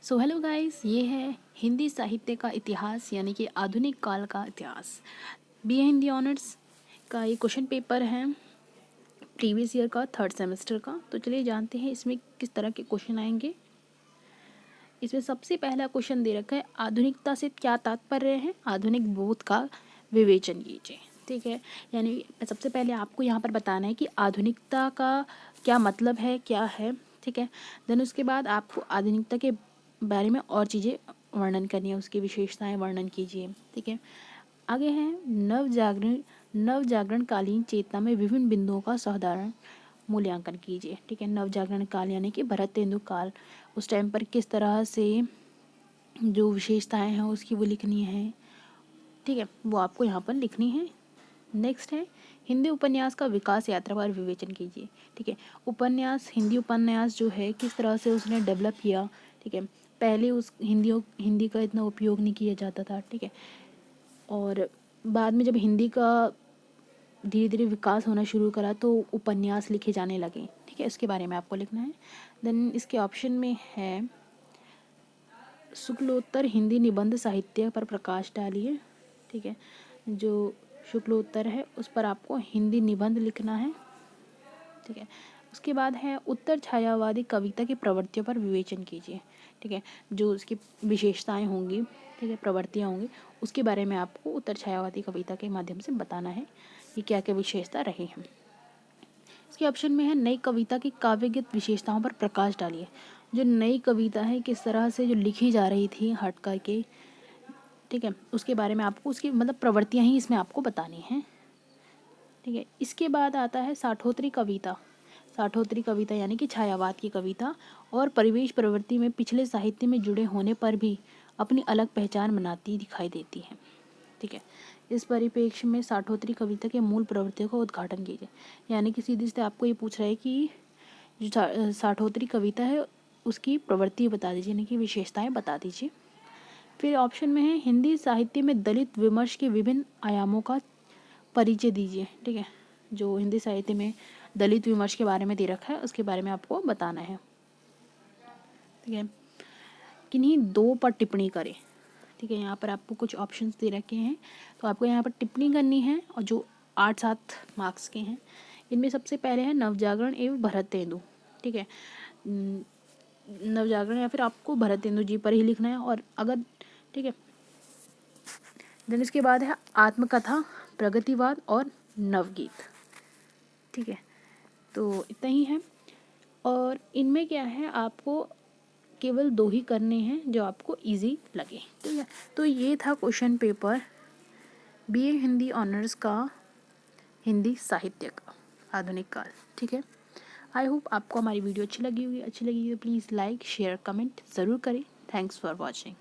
So hello guys, ये है हिंदी साहित्य का इतिहास यानी कि आधुनिक काल का इतिहास। बीए हिंदी ऑनर्स का ये क्वेश्चन पेपर है प्रीवियस ईयर का, थर्ड सेमेस्टर का। तो चलिए जानते हैं इसमें किस तरह के क्वेश्चन आएंगे। इसमें सबसे पहला क्वेश्चन दे रखा है, आधुनिकता से क्या तात्पर्य है, आधुनिक बोध का विवेचन कीजिए। ठीक है, यानी सबसे पहले आपको यहाँ पर बताना है कि आधुनिकता का क्या मतलब है, क्या है। ठीक है, देन उसके बाद आपको आधुनिकता के बारे में और चीज़ें वर्णन करनी है, उसकी विशेषताएं वर्णन कीजिए। ठीक है, आगे है नव जागरणकालीन चेतना में विभिन्न बिंदुओं का साधारण मूल्यांकन कीजिए। ठीक है, नव जागरण काल यानी कि भरतेंदु काल, उस टाइम पर किस तरह से जो विशेषताएं हैं उसकी वो लिखनी है। ठीक है, वो आपको यहाँ पर लिखनी है। नेक्स्ट है हिंदी उपन्यास का विकास यात्रा पर विवेचन कीजिए। ठीक है, उपन्यास, हिंदी उपन्यास जो है किस तरह से उसने डेवलप किया। ठीक है, पहले उस हिंदी का इतना उपयोग नहीं किया जाता था। ठीक है, और बाद में जब हिंदी का धीरे धीरे विकास होना शुरू करा तो उपन्यास लिखे जाने लगे। ठीक है, इसके बारे में आपको लिखना है। देन इसके ऑप्शन में है शुक्लोत्तर हिंदी निबंध साहित्य पर प्रकाश डालिए। ठीक है, जो शुक्लोत्तर है उस पर आपको हिंदी निबंध लिखना है। ठीक है, उसके बाद है उत्तर छायावादी कविता की प्रवृत्तियों पर विवेचन कीजिए। ठीक है, जो उसकी विशेषताएं होंगी, ठीक है, प्रवृत्तियाँ होंगी, उसके बारे में आपको उत्तर छायावादी कविता के माध्यम से बताना है कि क्या क्या विशेषता रही हैं। इसके ऑप्शन में है नई कविता की काव्यगत विशेषताओं पर प्रकाश डालिए। जो नई कविता है किस तरह से जो लिखी जा रही थी हट करके, ठीक है, उसके बारे में आपको उसकी मतलब प्रवृत्तियाँ ही इसमें आपको बतानी हैं। ठीक है, इसके बाद आता है साठोत्तरी कविता। साठोत्तरी कविता यानी कि छायावाद की कविता और परिवेश प्रवृत्ति में पिछले साहित्य में जुड़े होने पर भी अपनी अलग पहचान बनाती दिखाई देती है। ठीक है, इस परिप्रेक्ष्य में साठोत्तरी कविता के मूल प्रवृत्तियों का उद्घाटन कीजिए। यानी कि सीधे से आपको ये पूछ रहा है कि जो साठोत्तरी कविता है उसकी प्रवृत्ति बता दीजिए, यानी कि विशेषताएं बता दीजिए। फिर ऑप्शन में है हिंदी साहित्य में दलित विमर्श के विभिन्न आयामों का परिचय दीजिए। ठीक है, जो हिंदी साहित्य में दलित विमर्श के बारे में दे रखा है उसके बारे में आपको बताना है। ठीक है, किन्हीं दो पर टिप्पणी करें। ठीक है, यहाँ पर आपको कुछ ऑप्शंस दे रखे हैं, तो आपको यहाँ पर टिप्पणी करनी है और जो 8-7 मार्क्स के हैं। इनमें सबसे पहले है नवजागरण एवं भरतेंदु। ठीक है, नवजागरण या फिर आपको भरतेंदु जी पर ही लिखना है। और अगर ठीक है, देन इसके बाद है आत्मकथा, प्रगतिवाद और नवगीत। ठीक है, तो इतना ही है। और इनमें क्या है, आपको केवल 2 ही करने हैं जो आपको इजी लगे। ठीक है, तो ये था question paper BA Hindi honours का, हिंदी साहित्य का, आधुनिक काल। ठीक है, आई होप आपको हमारी वीडियो अच्छी लगी होगी। अच्छी लगी तो प्लीज़ लाइक शेयर कमेंट ज़रूर करें। Thanks for watching.